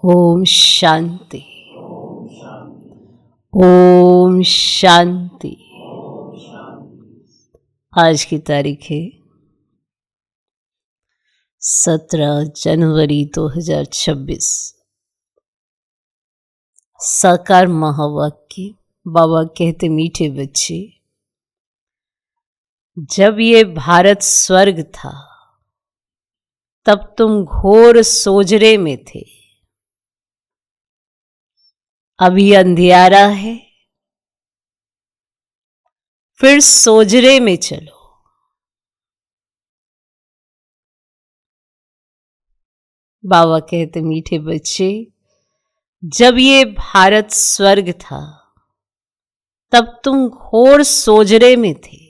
ओम शांति। ओम शांति। आज की तारीख है 17 जनवरी 2026। साकार महावाक्य। बाबा कहते, मीठे बच्चे, जब ये भारत स्वर्ग था तब तुम घोर सोजरे में थे। अभी अंधियारा है, फिर सोजरे में चलो। बाबा कहते, मीठे बच्चे, जब ये भारत स्वर्ग था तब तुम घोर सोजरे में थे।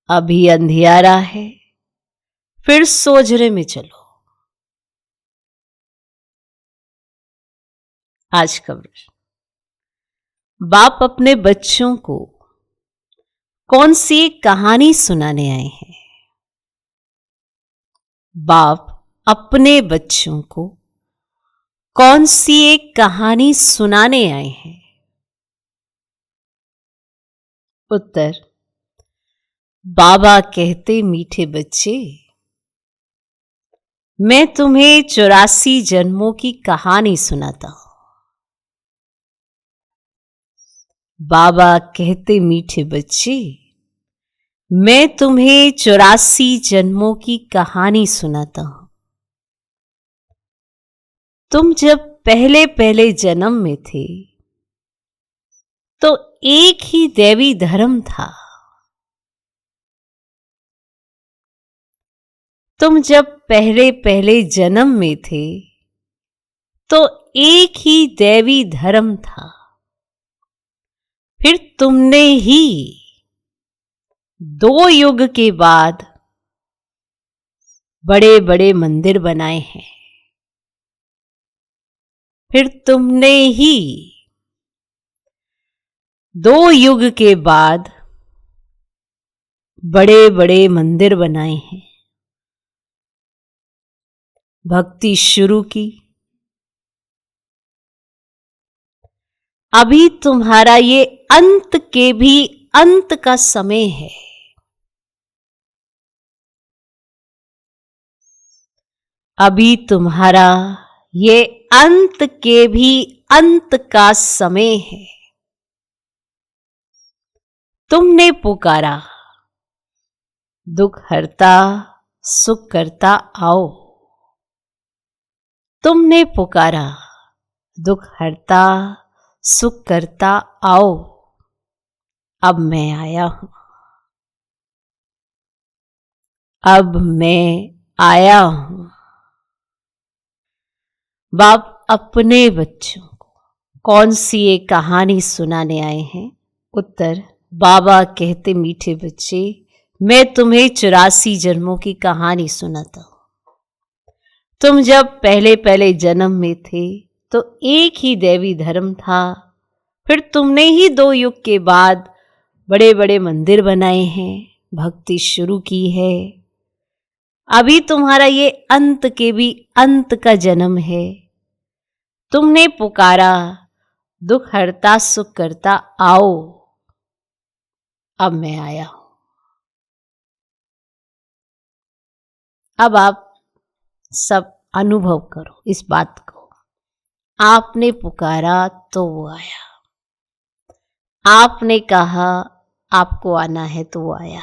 अभी अंधियारा है, फिर सोजरे में चलो। आज का प्रश्न, बाप अपने बच्चों को कौन सी एक कहानी सुनाने आए हैं? बाप अपने बच्चों को कौन सी एक कहानी सुनाने आए हैं? उत्तर, बाबा कहते, मीठे बच्चे, मैं तुम्हें 84 जन्मों की कहानी सुनाता हूं। बाबा कहते, मीठे बच्चे, मैं तुम्हें 84 जन्मों की कहानी सुनाता हूं। तुम जब पहले पहले जन्म में थे तो एक ही दैवी धर्म था। तुम जब पहले पहले जन्म में थे तो एक ही दैवी धर्म था। फिर तुमने ही 2 युग के बाद बड़े बड़े मंदिर बनाए हैं। फिर तुमने ही 2 युग के बाद बड़े बड़े मंदिर बनाए हैं, भक्ति शुरू की। अभी तुम्हारा ये अंत के भी अंत का समय है। अभी तुम्हारा ये अंत के भी अंत का समय है। तुमने पुकारा, दुख हरता सुख करता आओ। तुमने पुकारा, दुख हरता सुख करता आओ। अब मैं आया हूं। अब मैं आया हूं। बाप अपने बच्चों को कौन सी एक कहानी सुनाने आए हैं? उत्तर, बाबा कहते, मीठे बच्चे, मैं तुम्हें 84 जन्मों की कहानी सुनाता हूं। तुम जब पहले पहले जन्म में थे तो एक ही दैवी धर्म था। फिर तुमने ही 2 युग के बाद बड़े बड़े मंदिर बनाए हैं, भक्ति शुरू की है। अभी तुम्हारा ये अंत के भी अंत का जन्म है। तुमने पुकारा, दुख हरता सुख करता आओ। अब मैं आया हूं। अब आप सब अनुभव करो इस बात को। आपने पुकारा तो वो आया। आपने कहा आपको आना है तो वो आया।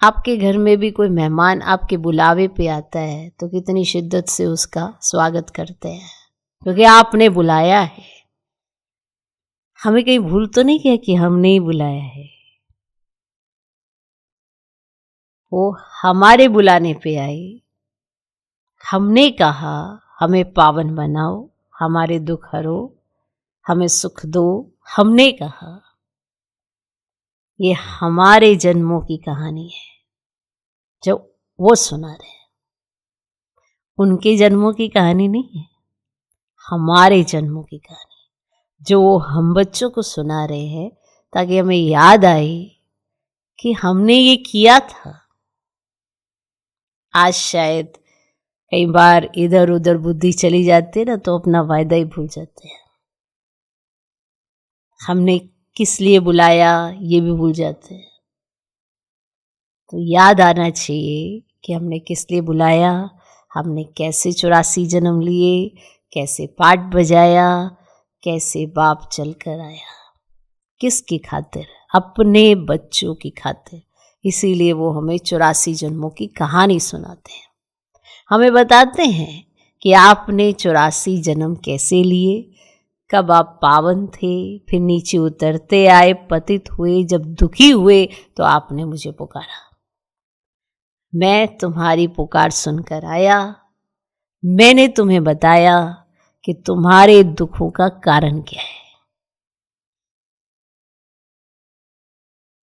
आपके घर में भी कोई मेहमान आपके बुलावे पे आता है तो कितनी शिद्दत से उसका स्वागत करते हैं, क्योंकि आपने बुलाया है। हमें कहीं भूल तो नहीं किया कि हमने ही बुलाया है। वो हमारे बुलाने पे आए। हमने कहा हमें पावन बनाओ, हमारे दुख हरो, हमें सुख दो। हमने कहा। ये हमारे जन्मों की कहानी है जो वो सुना रहे हैं। उनके जन्मों की कहानी नहीं है, हमारे जन्मों की कहानी जो वो हम बच्चों को सुना रहे हैं, ताकि हमें याद आए कि हमने ये किया था। आज शायद कई बार इधर उधर बुद्धि चली जाती है ना, तो अपना वायदा ही भूल जाते हैं। हमने किस लिए बुलाया ये भी भूल जाते हैं। तो याद आना चाहिए कि हमने किस लिए बुलाया, हमने कैसे 84 जन्म लिए, कैसे पाठ बजाया, कैसे बाप चलकर आया, किसकी खातिर? अपने बच्चों की खातिर। इसीलिए वो हमें 84 जन्मों की कहानी सुनाते हैं, हमें बताते हैं कि आपने 84 जन्म कैसे लिए, कब आप पावन थे, फिर नीचे उतरते आए, पतित हुए, जब दुखी हुए तो आपने मुझे पुकारा। मैं तुम्हारी पुकार सुनकर आया, मैंने तुम्हें बताया कि तुम्हारे दुखों का कारण क्या है।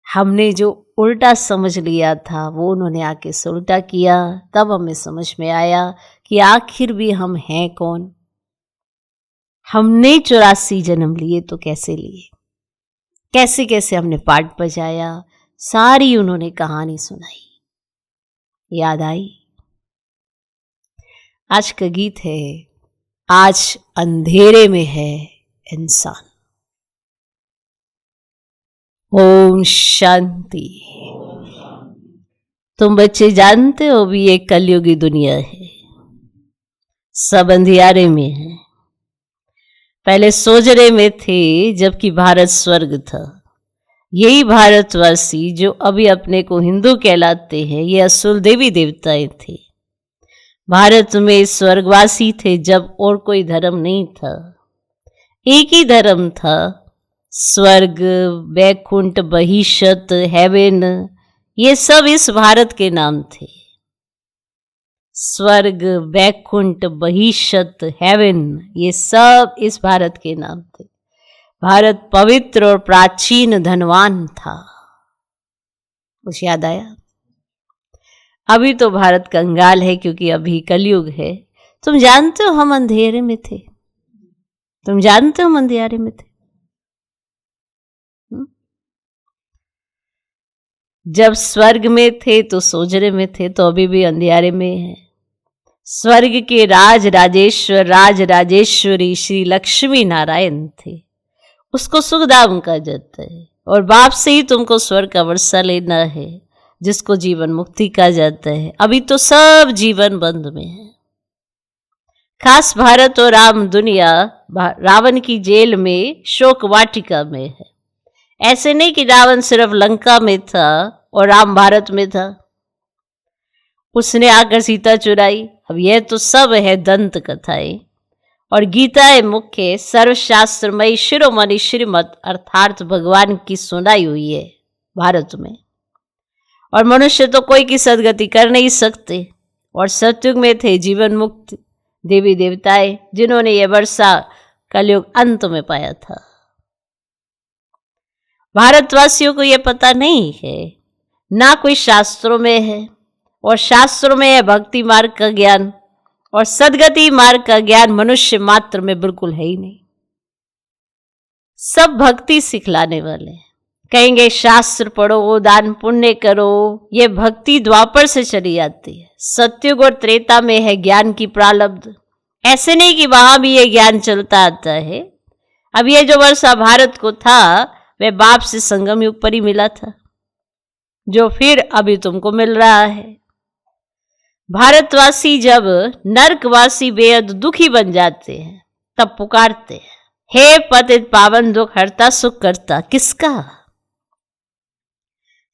हमने जो उल्टा समझ लिया था वो उन्होंने आके उल्टा किया, तब हमें समझ में आया कि आखिर भी हम हैं कौन। हमने 84 जन्म लिए तो कैसे लिए, कैसे कैसे हमने पाठ बजाया, सारी उन्होंने कहानी सुनाई। याद आई? आज का गीत है, आज अंधेरे में है इंसान। ओम शांति। तुम बच्चे जानते हो भी ये कलयुगी दुनिया है, सब अंधियारे में है। पहले सोजरे में थे जबकि भारत स्वर्ग था। यही भारतवासी जो अभी अपने को हिंदू कहलाते हैं, ये असुर देवी देवताएं थे। भारत में स्वर्गवासी थे जब और कोई धर्म नहीं था, एक ही धर्म था, स्वर्ग, वैकुंठ, बहिष्यत, हेवन, ये सब इस भारत के नाम थे। स्वर्ग, वैकुंठ, बहिष्यत, हेवन, ये सब इस भारत के नाम थे। भारत पवित्र और प्राचीन धनवान था। कुछ याद आया? अभी तो भारत कंगाल है क्योंकि अभी कलयुग है। तुम जानते हो हम अंधेरे में थे, तुम जानते हो हम अंधियारे में थे। जब स्वर्ग में थे तो सोजरे में थे, तो अभी भी अंधियारे में है। स्वर्ग के राज राजेश्वर, राज राजेश्वरी श्री लक्ष्मी नारायण थे, उसको सुखधाम कहा जाता है। और बाप से ही तुमको स्वर्ग का वर्षा लेना है, जिसको जीवन मुक्ति कहा जाता है। अभी तो सब जीवन बंद में है। खास भारत और राम दुनिया रावण की जेल में, शोक वाटिका में है। ऐसे नहीं कि रावण सिर्फ लंका में था और राम भारत में था, उसने आकर सीता चुराई। अब यह तो सब है दंत कथाएं, और गीता है मुख्य सर्वशास्त्रमयी शिरोमणि श्रीमत अर्थात भगवान की सुनाई हुई है भारत में। और मनुष्य तो कोई की सदगति कर नहीं सकते। और सतयुग में थे जीवन मुक्त देवी देवताएं, जिन्होंने यह वर्षा कलयुग अंत में पाया था। भारतवासियों को यह पता नहीं है, ना कोई शास्त्रों में है, और शास्त्रों में है भक्ति मार्ग का ज्ञान, और सदगति मार्ग का ज्ञान मनुष्य मात्र में बिल्कुल है ही नहीं। सब भक्ति सिखलाने वाले कहेंगे शास्त्र पढ़ो, दान पुण्य करो, ये भक्ति द्वापर से चली जाती है। सतयुग और त्रेता में है ज्ञान की प्रारब्ध। ऐसे नहीं कि वहां भी ये ज्ञान चलता आता है। अब ये जो वर्षा भारत को था वह बाप से संगम युग पर ही मिला था, जो फिर अभी तुमको मिल रहा है। भारतवासी जब नरकवासी बेहद दुखी बन जाते हैं तब पुकारते हैं, हे पतित पावन दुख हरता सुख करता। किसका?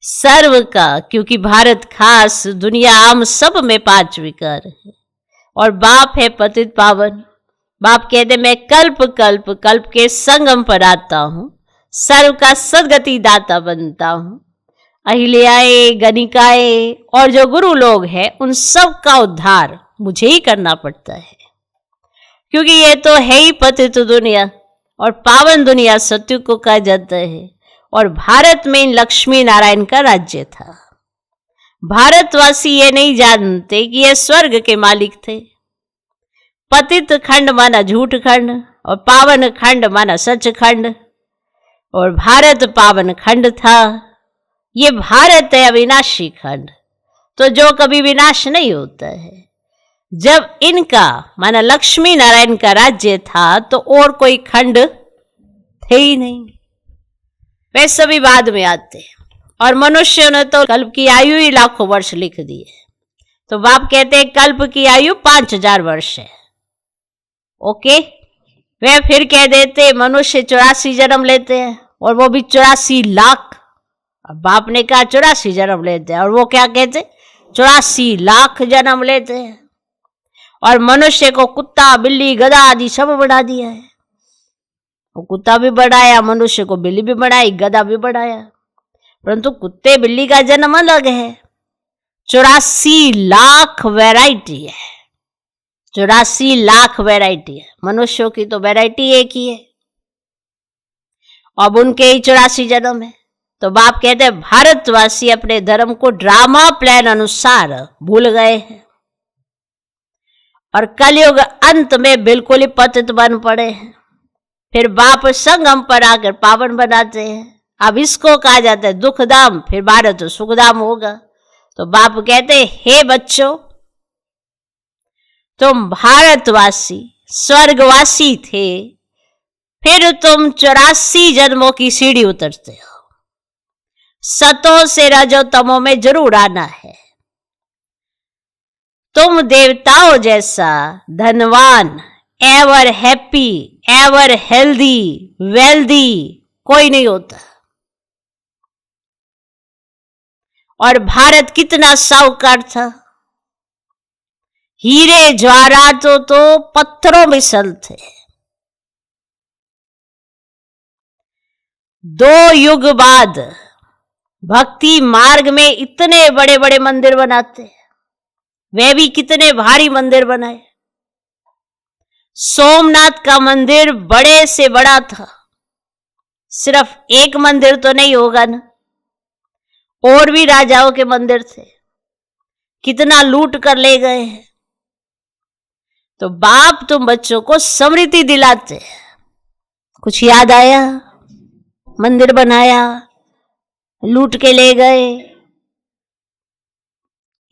सर्व का, क्योंकि भारत खास, दुनिया आम, सब में 5 विकार है। और बाप है पतित पावन। बाप कहते मैं कल्प कल्प कल्प के संगम पर आता हूं, सर्व का सदगति दाता बनता हूं। अहिल्याए, गणिकाए और जो गुरु लोग हैं उन सब का उद्धार मुझे ही करना पड़ता है, क्योंकि ये तो है ही पतित दुनिया, और पावन दुनिया सतयुग को कहा जाता है। और भारत में लक्ष्मी नारायण का राज्य था। भारतवासी ये नहीं जानते कि ये स्वर्ग के मालिक थे। पतित खंड माना झूठ खंड, और पावन खंड माना सच खंड, और भारत पावन खंड था। ये भारत है अविनाशी खंड, तो जो कभी विनाश नहीं होता है। जब इनका माना लक्ष्मी नारायण का राज्य था तो और कोई खंड थे ही नहीं, वे सभी बाद में आते हैं। और मनुष्यों ने तो कल्प की आयु ही लाखों वर्ष लिख दी है। तो बाप कहते हैं कल्प की आयु 5000 वर्ष है। ओके, वे फिर कह देते मनुष्य 84 जन्म लेते हैं और वो भी 84 लाख। अब बाप ने कहा 84 जन्म लेते हैं और वो क्या कहते 84 लाख जन्म लेते हैं। और मनुष्य को कुत्ता बिल्ली गधा आदि सब बढ़ा दिया है। वो कुत्ता भी बढ़ाया, मनुष्य को बिल्ली भी बढ़ाई, गधा भी बढ़ाया, परंतु कुत्ते बिल्ली का जन्म अलग है। 84 लाख वैरायटी है, 84 लाख वैरायटी है। मनुष्यों की तो वैरायटी एक ही है, अब उनके ही 84 जन्म है। तो बाप कहते हैं भारतवासी अपने धर्म को ड्रामा प्लान अनुसार भूल गए हैं और कलयुग अंत में बिल्कुल ही पतित बन पड़े हैं। फिर बाप संगम पर आकर पावन बनाते हैं। अब इसको कहा जाता है दुखधाम, फिर भारत तो सुखधाम होगा। तो बाप कहते हैं हे बच्चों, तुम भारतवासी स्वर्गवासी थे, फिर तुम 84 जन्मों की सीढ़ी उतरते हो। सतों से रजो तमों में जरूर आना है। तुम देवताओं जैसा धनवान, ever happy, ever healthy, wealthy कोई नहीं होता। और भारत कितना साहूकार था, हीरे जवाहरातों तो पत्थरों में सल थे। 2 युग बाद भक्ति मार्ग में इतने बड़े बड़े मंदिर बनाते हैं, वे भी कितने भारी मंदिर बनाए। सोमनाथ का मंदिर बड़े से बड़ा था, सिर्फ एक मंदिर तो नहीं होगा ना, और भी राजाओं के मंदिर थे, कितना लूट कर ले गए हैं। तो बाप तुम बच्चों को स्मृति दिलाते हैं। कुछ याद आया, मंदिर बनाया, लूट के ले गए।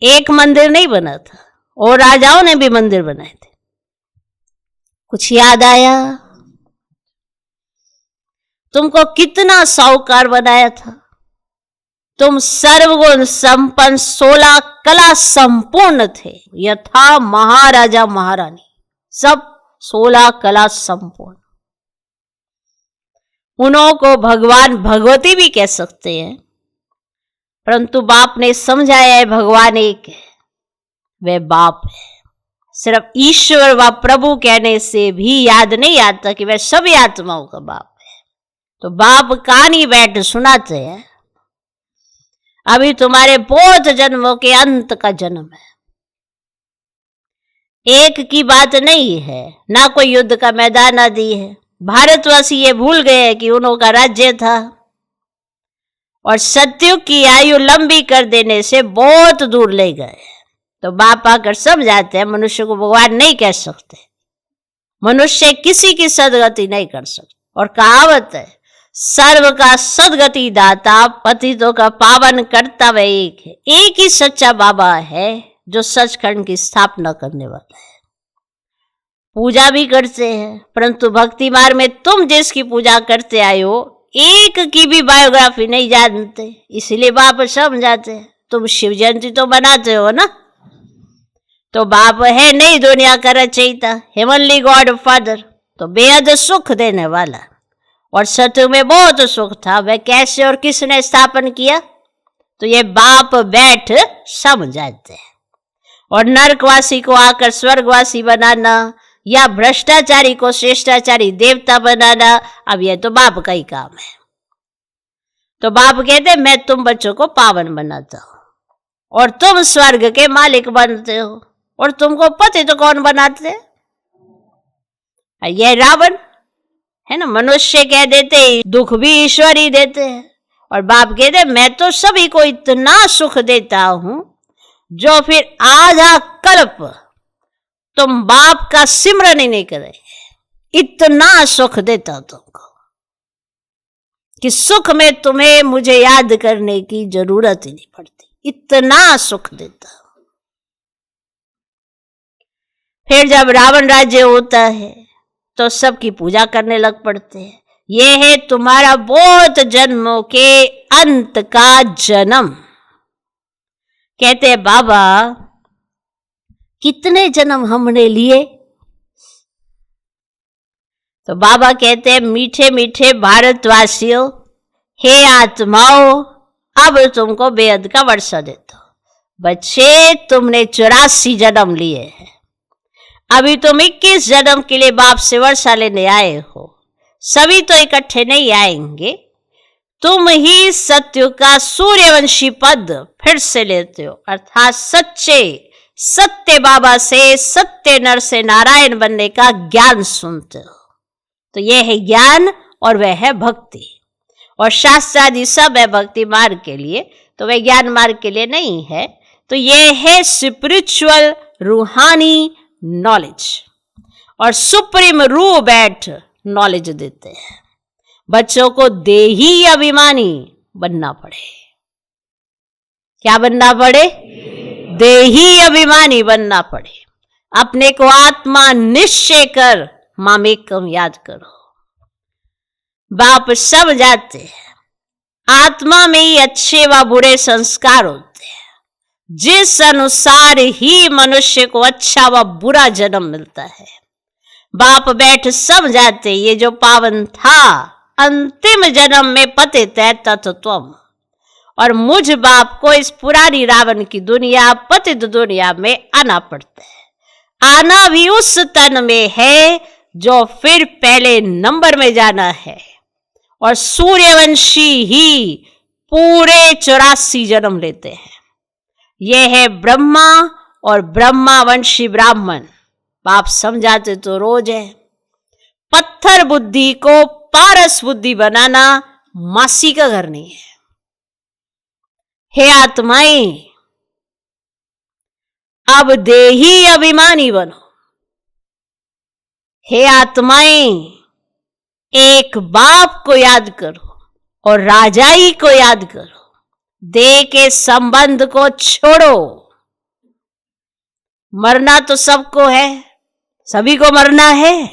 एक मंदिर नहीं बना था, और राजाओं ने भी मंदिर बनाए थे। कुछ याद आया, तुमको कितना साहूकार बनाया था। तुम सर्वगुण संपन्न 16 कला संपूर्ण थे, यथा महाराजा महारानी, सब 16 कला संपूर्ण। उन्हों को भगवान भगवती भी कह सकते हैं, परंतु बाप ने समझाया है भगवान एक है, वह बाप है। सिर्फ ईश्वर व प्रभु कहने से भी याद नहीं आता कि वह सभी आत्माओं का बाप है। तो बाप कहानी बैठ सुनाते हैं, अभी तुम्हारे बहुत जन्मों के अंत का जन्म है। एक की बात नहीं है, ना कोई युद्ध का मैदान आदि है। भारतवासी ये भूल गए कि उन्हों का राज्य था, और सत्युग की आयु लंबी कर देने से बहुत दूर ले गए। तो बाप आकर समझाते हैं मनुष्य को भगवान नहीं कह सकते, मनुष्य किसी की सदगति नहीं कर सकते। और कहावत है सर्व का सदगति दाता, पतितों का पावन करता वह एक है। एक ही सच्चा बाबा है जो सचखंड की स्थापना करने वाला है। पूजा भी करते हैं, परंतु भक्ति मार्ग में तुम जिसकी पूजा करते आए हो, एक की भी बायोग्राफी नहीं जानते। इसलिए बाप समझाते हैं, तुम शिव जयंती तो बनाते हो ना, तो बाप है नहीं दुनिया का रचयिता, हेवनली गॉड फादर, तो बेहद सुख देने वाला। और सत्युग में बहुत सुख था, वह कैसे और किसने स्थापन किया, तो ये बाप बैठ समझाते हैं। और नरकवासी को आकर स्वर्गवासी बनाना, या भ्रष्टाचारी को श्रेष्ठाचारी देवता बनाना, अब यह तो बाप का ही काम है। तो बाप कहते मैं तुम बच्चों को पावन बनाता हूं, और तुम स्वर्ग के मालिक बनते हो। और तुमको पति तो कौन बनाते, यह रावण है ना। मनुष्य कह देते दुख भी ईश्वर ही देते हैं, और बाप कहते मैं तो सभी को इतना सुख देता हूं जो फिर आधा कल्प तुम बाप का सिमरन ही नहीं करेंगे। इतना सुख देता तुमको कि सुख में तुम्हें मुझे याद करने की जरूरत ही नहीं पड़ती, इतना सुख देता। फिर जब रावण राज्य होता है तो सबकी पूजा करने लग पड़ते हैं। ये है तुम्हारा बहुत जन्मों के अंत का जन्म। कहते हैं बाबा कितने जन्म हमने लिए? तो बाबा कहते हैं मीठे मीठे भारतवासियों, हे आत्माओं, अब तुमको बेहद का वर्षा देता हूं। बच्चे, तुमने 84 जन्म लिए हैं, अभी तुम 21 जन्म के लिए बाप से वर्षा लेने आए हो। सभी तो इकट्ठे नहीं आएंगे, तुम ही सत्य का सूर्यवंशी पद फिर से लेते हो, अर्थात सत्य बाबा से, सत्य नर से नारायण बनने का ज्ञान सुनते हो। तो यह है ज्ञान और वह है भक्ति। और शास्त्र आदि सब है भक्ति मार्ग के लिए, तो वह ज्ञान मार्ग के लिए नहीं है। तो यह है स्पिरिचुअल रूहानी नॉलेज, और सुप्रीम रू बैठ नॉलेज देते हैं। बच्चों को देही अभिमानी बनना पड़े। क्या बनना पड़े? देही अभिमानी बनना पड़े। अपने को आत्मा निश्चय कर मामेकम याद करो। बाप सब जाते हैं, आत्मा में ही अच्छे व बुरे संस्कार होते हैं। जिस अनुसार ही मनुष्य को अच्छा व बुरा जन्म मिलता है। बाप बैठ सब जाते, ये जो पावन था अंतिम जन्म में पतित है तत्त्वम, और मुझ बाप को इस पुरानी रावण की दुनिया, पतित दुनिया में आना पड़ता है। आना भी उस तन में है जो फिर पहले नंबर में जाना है, और सूर्यवंशी ही पूरे 84 जन्म लेते हैं। यह है ब्रह्मा और ब्रह्मावंशी ब्राह्मण। बाप समझाते तो रोज है। पत्थर बुद्धि को पारस बुद्धि बनाना मासी का घर नहीं है। हे आत्माएं, अब देही अभिमानी बनो। हे आत्माएं, एक बाप को याद करो और राजाई को याद करो। देह के संबंध को छोड़ो। मरना तो सबको है, सभी को मरना है,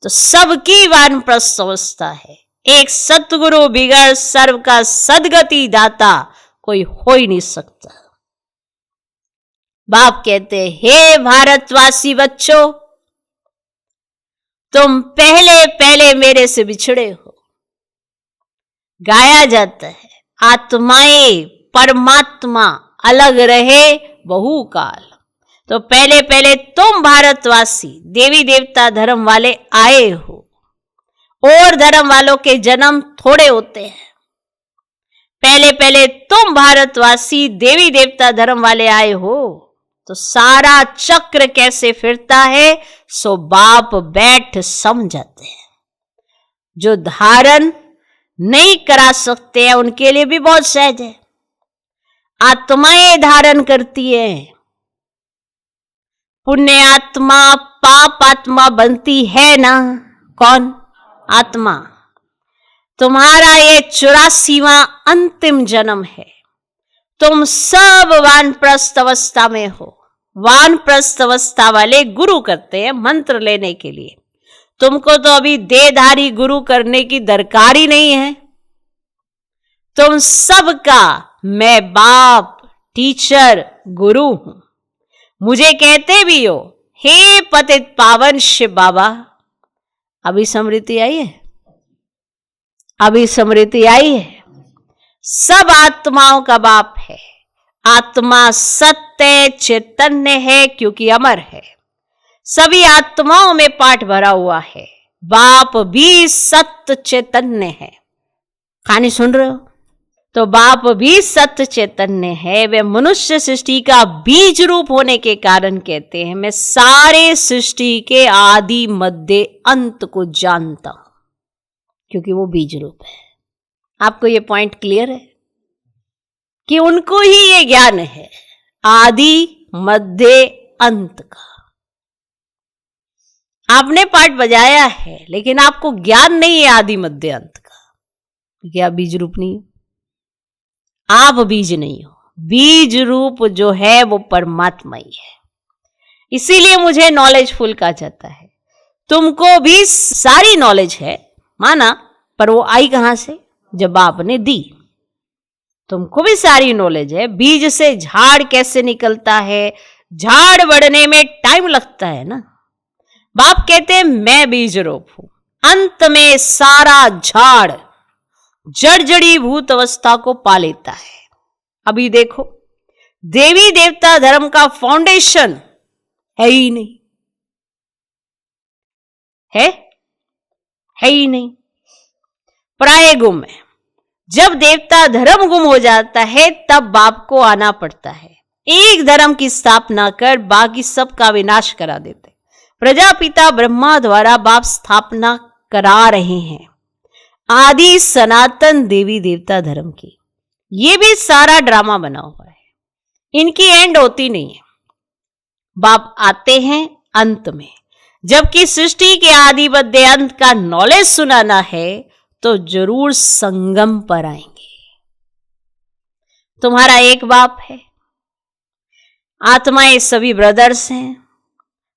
तो सबकी वानप्रस्थ अवस्था है। एक सतगुरु बिगड़ सर्व का सदगति दाता कोई हो ही नहीं सकता। बाप कहते, हे भारतवासी बच्चों, तुम पहले पहले मेरे से बिछड़े हो। गाया जाता है, आत्माएं परमात्मा अलग रहे बहुकाल। तो पहले पहले तुम भारतवासी देवी देवता धर्म वाले आए हो, और धर्म वालों के जन्म थोड़े होते हैं। पहले पहले तुम भारतवासी देवी देवता धर्म वाले आए हो, तो सारा चक्र कैसे फिरता है सो बाप बैठ समझाते हैं। जो धारण नहीं करा सकते हैं उनके लिए भी बहुत सहज है। आत्माएं धारण करती है। पुण्य आत्मा पाप आत्मा बनती है ना? कौन? आत्मा। तुम्हारा ये 84वां अंतिम जन्म है। तुम सब वानप्रस्थ अवस्था में हो। वानप्रस्थ अवस्था वाले गुरु करते हैं मंत्र लेने के लिए। तुमको तो अभी देहधारी गुरु करने की दरकार ही नहीं है। तुम सबका मैं बाप, टीचर, गुरु हूं। मुझे कहते भी हो, हे पतित पावन शिव बाबा। अभी स्मृति आई है? अभी स्मृति आई है? सब आत्माओं का बाप है। आत्मा सत्य चैतन्य है क्योंकि अमर है। सभी आत्माओं में पाठ भरा हुआ है। बाप भी सत्य चैतन्य है। कहानी सुन रहे हो? तो बाप भी सत्य चैतन्य है। वे मनुष्य सृष्टि का बीज रूप होने के कारण कहते हैं, मैं सारे सृष्टि के आदि मध्य अंत को जानता हूं, क्योंकि वो बीज रूप है। आपको ये पॉइंट क्लियर है कि उनको ही ये ज्ञान है आदि मध्य अंत का। आपने पाठ बजाया है, लेकिन आपको ज्ञान नहीं है आदि मध्य अंत का, क्योंकि आप बीज रूप नहीं हो। आप बीज नहीं हो। बीज रूप जो है वो परमात्मा ही है। इसीलिए मुझे नॉलेजफुल कहा जाता है। तुमको भी सारी नॉलेज है माना, पर वो आई कहां से? जब आपने दी। तुमको भी सारी नॉलेज है, बीज से झाड़ कैसे निकलता है, झाड़ बढ़ने में टाइम लगता है ना। बाप कहते हैं मैं बीज रोप हूं, अंत में सारा झाड़ जड़जड़ी भूत अवस्था को पा लेता है। अभी देखो, देवी देवता धर्म का फाउंडेशन है ही नहीं, है ही नहीं, प्राय गुम है। जब देवता धर्म गुम हो जाता है तब बाप को आना पड़ता है। एक धर्म की स्थापना कर बाकी सब का विनाश करा देते। प्रजापिता ब्रह्मा द्वारा बाप स्थापना करा रहे हैं आदि सनातन देवी देवता धर्म की। ये भी सारा ड्रामा बना हुआ है, इनकी एंड होती नहीं है। बाप आते हैं अंत में, जबकि सृष्टि के आदि बद्ध अंत का नॉलेज सुनाना है तो जरूर संगम पर आएंगे। तुम्हारा एक बाप है, आत्माएं सभी ब्रदर्स हैं,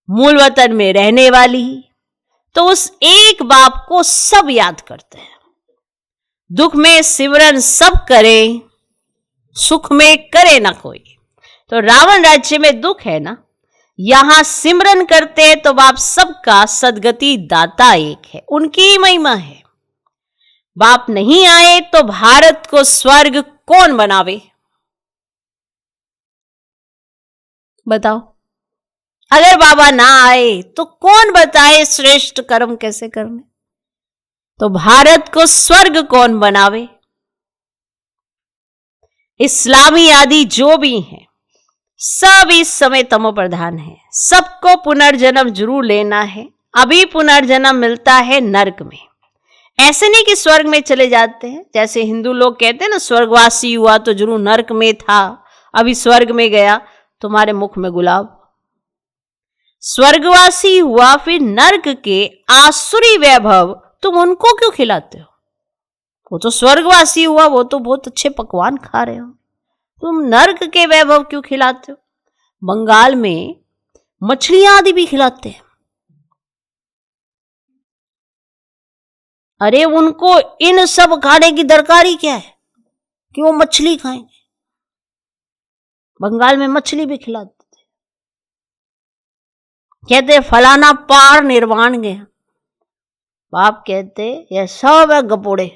मूल वतन में रहने वाली, तो उस एक बाप को सब याद करते हैं। दुख में सिमरन सब करे, सुख में करे ना कोई। तो रावण राज्य में दुख है ना, यहां सिमरन करते हैं तो बाप सबका सदगति दाता एक है, उनकी ही महिमा है। बाप नहीं आए तो भारत को स्वर्ग कौन बनावे? बताओ, अगर बाबा ना आए तो कौन बताए श्रेष्ठ कर्म कैसे करने? तो भारत को स्वर्ग कौन बनावे? इस्लामी आदि जो भी हैं सब इस समय तमो प्रधान है। सबको पुनर्जन्म जरूर लेना है। अभी पुनर्जन्म मिलता है नरक में, ऐसे नहीं कि स्वर्ग में चले जाते हैं। जैसे हिंदू लोग कहते हैं ना, स्वर्गवासी हुआ तो जरूर नरक में था, अभी स्वर्ग में गया। तुम्हारे मुख में गुलाब। स्वर्गवासी हुआ फिर नरक के आसुरी वैभव तुम उनको क्यों खिलाते हो? वो तो स्वर्गवासी हुआ, वो तो बहुत अच्छे पकवान खा रहे हो, तुम नरक के वैभव क्यों खिलाते हो? बंगाल में मछलियां आदि भी खिलाते हैं। अरे उनको इन सब खाने की दरकारी क्या है कि वो मछली खाएंगे? बंगाल में मछली भी खिलाते थे। कहते फलाना पार निर्वाण गया। बाप कहते ये सब है गपोड़े,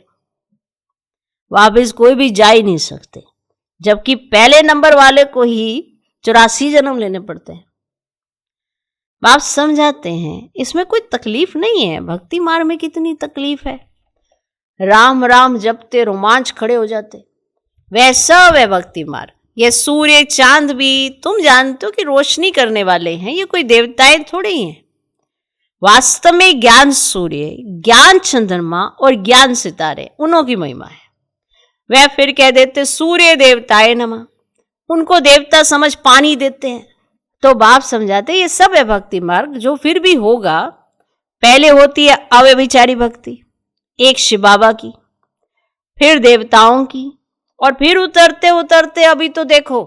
वापिस कोई भी जा ही नहीं सकते, जबकि पहले नंबर वाले को ही 84 जन्म लेने पड़ते हैं। बाप समझाते हैं इसमें कोई तकलीफ नहीं है। भक्ति मार्ग में कितनी तकलीफ है, राम राम जपते रोमांच खड़े हो जाते, वैसा है भक्ति मार्ग। ये सूर्य चांद भी तुम जानते हो कि रोशनी करने वाले हैं, ये कोई देवताएं थोड़े ही हैं। वास्तव में ज्ञान सूर्य, ज्ञान चंद्रमा और ज्ञान सितारे उन्हों की महिमा है। वह फिर कह देते सूर्य देवताए नमः, उनको देवता समझ पानी देते हैं। तो बाप समझाते ये सब है भक्ति मार्ग, जो फिर भी होगा। पहले होती है अव्यभिचारी भक्ति, एक शिव बाबा की, फिर देवताओं की, और फिर उतरते उतरते अभी तो देखो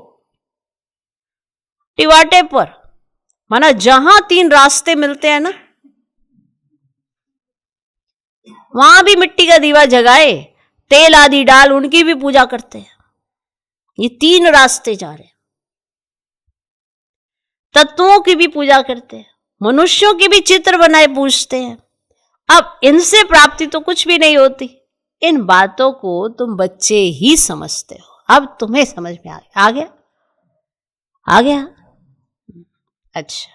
टिवाटे पर, माना जहां 3 रास्ते मिलते हैं ना, वहां भी मिट्टी का दीवा जगाए, तेल आदि डाल उनकी भी पूजा करते हैं। ये 3 रास्ते जा रहे हैं। तत्वों की भी पूजा करते हैं, मनुष्यों की भी चित्र बनाए पूजते हैं। अब इनसे प्राप्ति तो कुछ भी नहीं होती। इन बातों को तुम बच्चे ही समझते हो, अब तुम्हें समझ में आ गया? आ गया? अच्छा,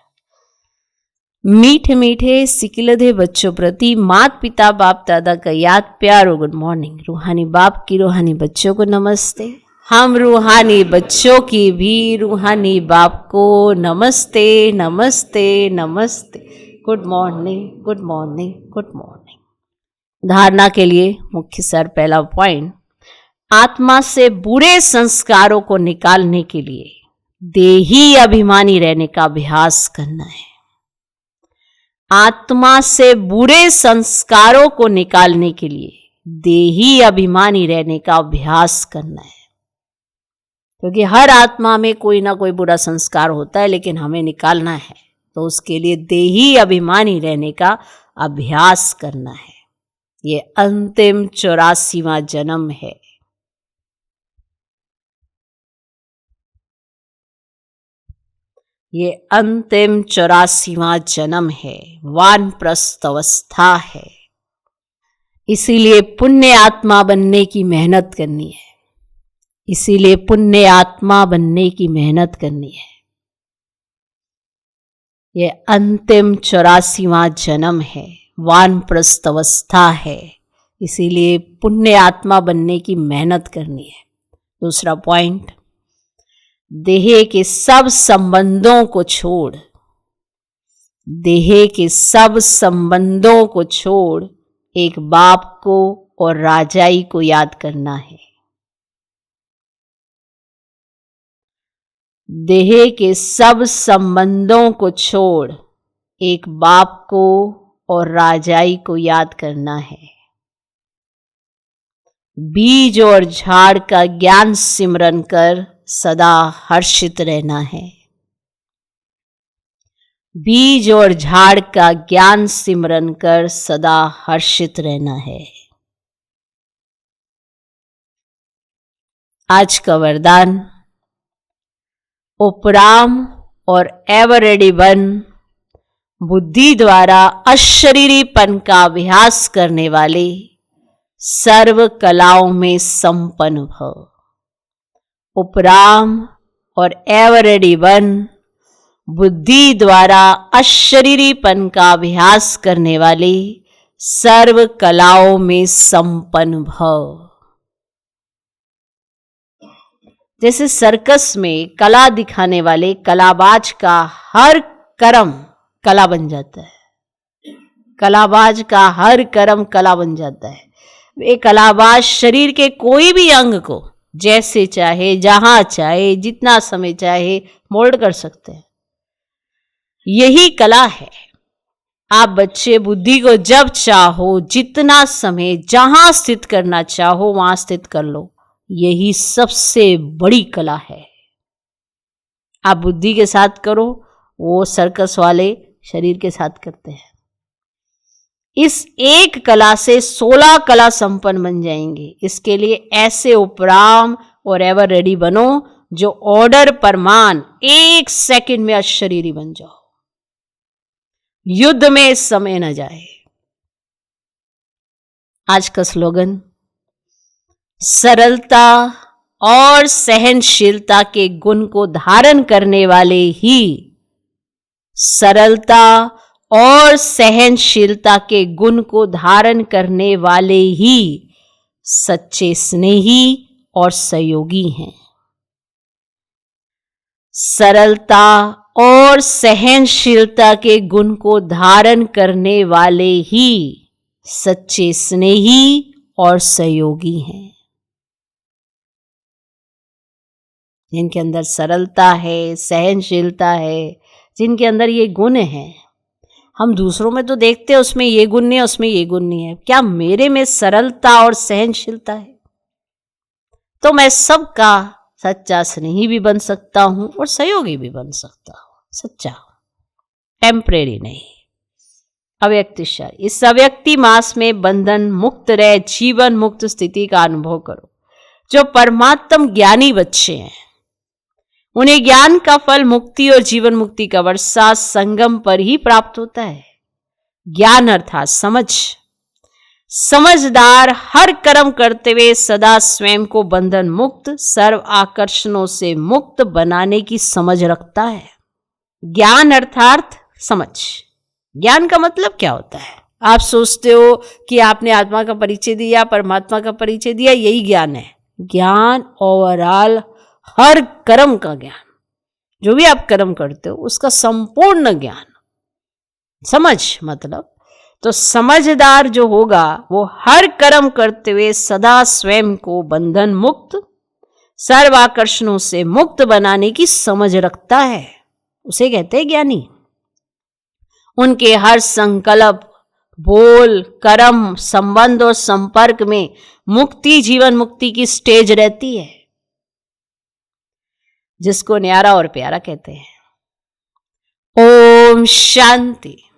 मीठे मीठे सिकिलधे बच्चों प्रति माता पिता बाप दादा का याद प्यार और गुड मॉर्निंग। रूहानी बाप की रूहानी बच्चों को नमस्ते। हम रूहानी बच्चों की भी रूहानी बाप को नमस्ते नमस्ते नमस्ते। Good morning good morning good morning. धारणा के लिए मुख्य सार, पहला पॉइंट, आत्मा से बुरे संस्कारों को निकालने के लिए देही अभिमानी रहने का अभ्यास करना है। आत्मा से बुरे संस्कारों को निकालने के लिए देही अभिमानी रहने का अभ्यास करना है, क्योंकि हर आत्मा में कोई ना कोई बुरा संस्कार होता है, लेकिन हमें निकालना है। तो उसके लिए देही अभिमानी रहने का अभ्यास करना है। ये अंतिम 84वां जन्म है। ये अंतिम 84वां जन्म है, वानप्रस्थ अवस्था है। इसीलिए पुण्य आत्मा बनने की मेहनत करनी है। इसीलिए पुण्य आत्मा बनने की मेहनत करनी है। ये अंतिम 84वां जन्म है, वानप्रस्थ अवस्था है। इसीलिए पुण्य आत्मा बनने की मेहनत करनी है। दूसरा पॉइंट, देह के सब संबंधों को छोड़, देह के सब संबंधों को छोड़ एक बाप को और राजाई को याद करना है। देह के सब संबंधों को छोड़ एक बाप को और राजाई को याद करना है। बीज और झाड़ का ज्ञान सिमरन कर सदा हर्षित रहना है। बीज और झाड़ का ज्ञान सिमरन कर सदा हर्षित रहना है। आज का वरदान, उपराम और एवर रेडी बन, बुद्धि द्वारा अशरीरीपन का अभ्यास करने वाले सर्व कलाओं में संपन्न भव। उपराम और एवर रेडी बन, बुद्धि द्वारा अशरीरीपन का अभ्यास करने वाले सर्व कलाओं में संपन्न भव। जैसे सर्कस में कला दिखाने वाले कलाबाज का हर कर्म कला बन जाता है। कलाबाज का हर कर्म कला बन जाता है। वे कलाबाज शरीर के कोई भी अंग को जैसे चाहे, जहां चाहे, जितना समय चाहे मोल्ड कर सकते हैं। यही कला है। आप बच्चे बुद्धि को जब चाहो, जितना समय, जहां स्थित करना चाहो वहां स्थित कर लो। यही सबसे बड़ी कला है। आप बुद्धि के साथ करो, वो सर्कस वाले शरीर के साथ करते हैं। इस एक कला से 16 कला संपन्न बन जाएंगे। इसके लिए ऐसे उपराम और एवर रेडी बनो जो ऑर्डर पर मान 1 सेकंड में अशरीरी बन जाओ। युद्ध में समय न जाए। आज का स्लोगन, सरलता और सहनशीलता के गुण को धारण करने वाले ही, सरलता और सहनशीलता के गुण को धारण करने वाले ही सच्चे स्नेही और सहयोगी हैं। सरलता और सहनशीलता के गुण को धारण करने वाले ही सच्चे स्नेही और सहयोगी हैं। जिनके अंदर सरलता है, सहनशीलता है, जिनके अंदर ये गुण हैं। हम दूसरों में तो देखते हैं उसमें ये गुण नहीं है, उसमें ये गुण नहीं है। क्या मेरे में सरलता और सहनशीलता है? तो मैं सबका सच्चा स्नेही भी बन सकता हूं और सहयोगी भी बन सकता हूं। सच्चा, टेम्परेरी नहीं, अव्यक्तिशाली। इस अव्यक्ति मास में बंधन मुक्त रह जीवन मुक्त स्थिति का अनुभव करो। जो परमात्म ज्ञानी बच्चे हैं उन्हें ज्ञान का फल मुक्ति और जीवन मुक्ति का वर्षा संगम पर ही प्राप्त होता है। ज्ञान अर्थात समझ। समझदार हर कर्म करते हुए सदा स्वयं को बंधन मुक्त, सर्व आकर्षणों से मुक्त बनाने की समझ रखता है। ज्ञान अर्थात समझ। ज्ञान का मतलब क्या होता है? आप सोचते हो कि आपने आत्मा का परिचय दिया, परमात्मा का परिचय दिया, यही ज्ञान है। ज्ञान ओवरऑल हर कर्म का ज्ञान, जो भी आप कर्म करते हो उसका संपूर्ण ज्ञान। समझ मतलब, तो समझदार जो होगा वो हर कर्म करते हुए सदा स्वयं को बंधन मुक्त, सर्व आकर्षणों से मुक्त बनाने की समझ रखता है। उसे कहते हैं ज्ञानी। उनके हर संकल्प, बोल, कर्म, संबंध और संपर्क में मुक्ति, जीवन मुक्ति की स्टेज रहती है, जिसको न्यारा और प्यारा कहते हैं। ओम शांति।